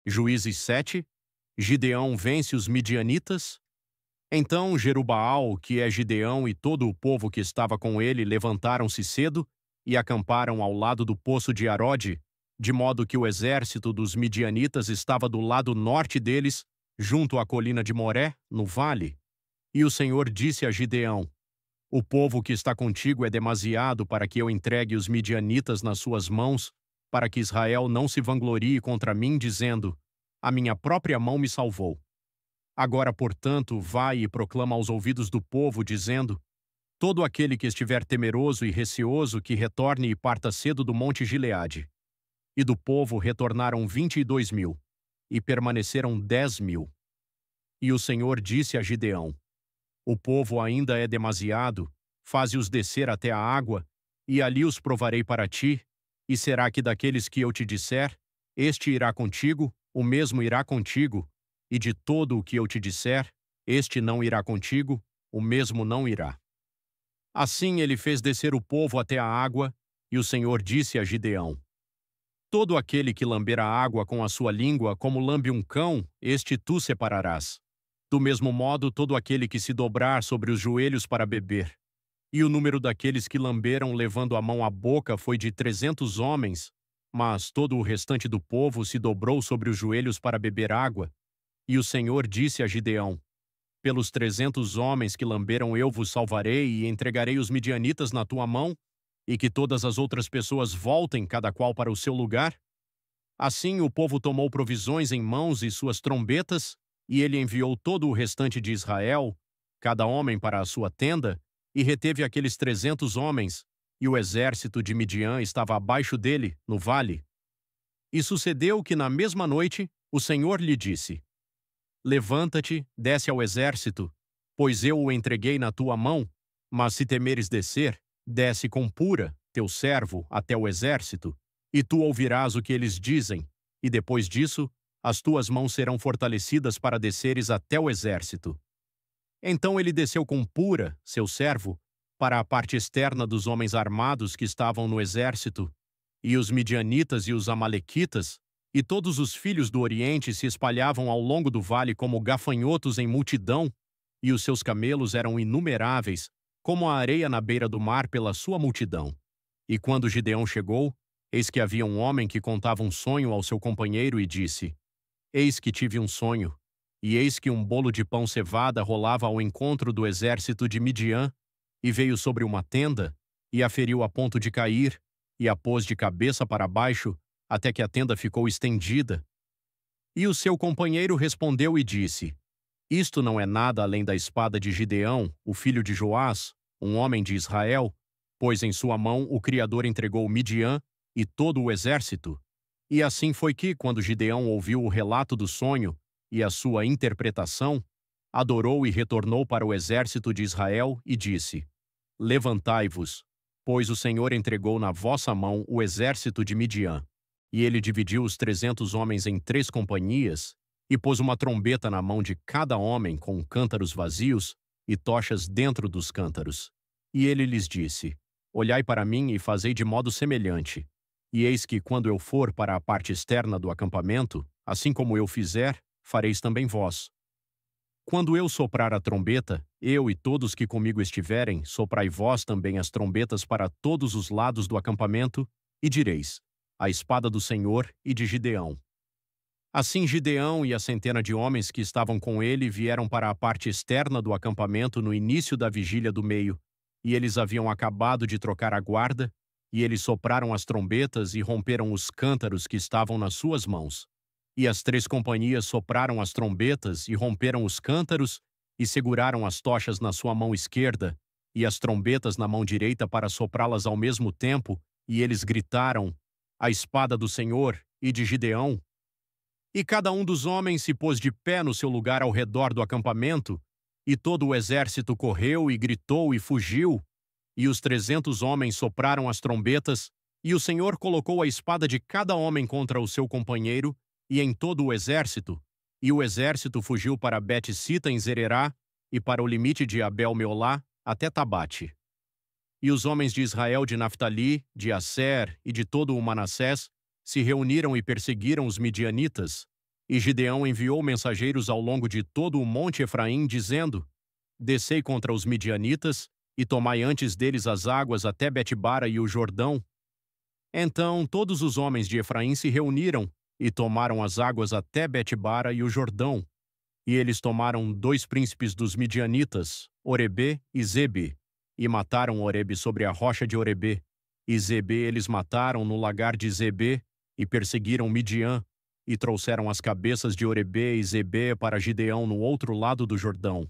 Juízes 7. Gideão vence os midianitas. Então Jerubaal, que é Gideão, e todo o povo que estava com ele levantaram-se cedo e acamparam ao lado do poço de Arode, de modo que o exército dos midianitas estava do lado norte deles, junto à colina de Moré, no vale. E o Senhor disse a Gideão: O povo que está contigo é demasiado para que eu entregue os midianitas nas suas mãos, para que Israel não se vanglorie contra mim, dizendo: A minha própria mão me salvou. Agora, portanto, vai e proclama aos ouvidos do povo, dizendo: Todo aquele que estiver temeroso e receoso, que retorne e parta cedo do monte Gileade. E do povo retornaram 22.000, e permaneceram 10.000. E o Senhor disse a Gideão: O povo ainda é demasiado, faze-os descer até a água, e ali os provarei para ti, e será que daqueles que eu te disser, este irá contigo, o mesmo irá contigo, e de todo o que eu te disser, este não irá contigo, o mesmo não irá. Assim ele fez descer o povo até a água, e o Senhor disse a Gideão: Todo aquele que lamber a água com a sua língua, como lambe um cão, este tu separarás. Do mesmo modo, todo aquele que se dobrar sobre os joelhos para beber. E o número daqueles que lamberam levando a mão à boca foi de 300 homens, mas todo o restante do povo se dobrou sobre os joelhos para beber água. E o Senhor disse a Gideão: Pelos 300 homens que lamberam eu vos salvarei e entregarei os midianitas na tua mão, e que todas as outras pessoas voltem cada qual para o seu lugar? Assim o povo tomou provisões em mãos e suas trombetas, e ele enviou todo o restante de Israel, cada homem para a sua tenda, e reteve aqueles 300 homens, e o exército de Midian estava abaixo dele, no vale. E sucedeu que na mesma noite o Senhor lhe disse: Levanta-te, desce ao exército, pois eu o entreguei na tua mão, mas se temeres descer, desce com Pura, teu servo, até o exército, e tu ouvirás o que eles dizem, e depois disso, as tuas mãos serão fortalecidas para desceres até o exército. Então ele desceu com Pura, seu servo, para a parte externa dos homens armados que estavam no exército, e os midianitas e os amalequitas, e todos os filhos do Oriente se espalhavam ao longo do vale como gafanhotos em multidão, e os seus camelos eram inumeráveis, como a areia na beira do mar pela sua multidão. E quando Gideão chegou, eis que havia um homem que contava um sonho ao seu companheiro e disse: Eis que tive um sonho, e eis que um bolo de pão cevada rolava ao encontro do exército de Midian, e veio sobre uma tenda, e a feriu a ponto de cair, e a pôs de cabeça para baixo, até que a tenda ficou estendida. E o seu companheiro respondeu e disse: Isto não é nada além da espada de Gideão, o filho de Joás, um homem de Israel, pois em sua mão o Criador entregou Midian e todo o exército. E assim foi que, quando Gideão ouviu o relato do sonho e a sua interpretação, adorou e retornou para o exército de Israel e disse: Levantai-vos, pois o Senhor entregou na vossa mão o exército de Midian. E ele dividiu os 300 homens em 3 companhias, e pôs uma trombeta na mão de cada homem com cântaros vazios e tochas dentro dos cântaros. E ele lhes disse: Olhai para mim e fazei de modo semelhante. E eis que, quando eu for para a parte externa do acampamento, assim como eu fizer, fareis também vós. Quando eu soprar a trombeta, eu e todos que comigo estiverem, soprai vós também as trombetas para todos os lados do acampamento, e direis: A espada do Senhor e de Gideão. Assim Gideão e a centena de homens que estavam com ele vieram para a parte externa do acampamento no início da vigília do meio, e eles haviam acabado de trocar a guarda, e eles sopraram as trombetas e romperam os cântaros que estavam nas suas mãos. E as 3 companhias sopraram as trombetas e romperam os cântaros, e seguraram as tochas na sua mão esquerda, e as trombetas na mão direita para soprá-las ao mesmo tempo, e eles gritaram: A espada do Senhor e de Gideão. E cada um dos homens se pôs de pé no seu lugar ao redor do acampamento, e todo o exército correu e gritou e fugiu, e os 300 homens sopraram as trombetas, e o Senhor colocou a espada de cada homem contra o seu companheiro, e em todo o exército, e o exército fugiu para Bet-Sita em Zererá, e para o limite de Abel-Meolá, até Tabate. E os homens de Israel de Naftali, de Asser e de todo o Manassés se reuniram e perseguiram os midianitas, E Gideão enviou mensageiros ao longo de todo o monte Efraim, dizendo: Descei contra os midianitas, e tomai antes deles as águas até Betbara e o Jordão. Então todos os homens de Efraim se reuniram, e tomaram as águas até Betbara e o Jordão. E eles tomaram 2 príncipes dos midianitas, Orebê e Zebe, e mataram Orebe sobre a rocha de Orebê. E Zebe eles mataram no lagar de Zebe, e perseguiram Midian, e trouxeram as cabeças de Orebê e Zebe para Gideão no outro lado do Jordão.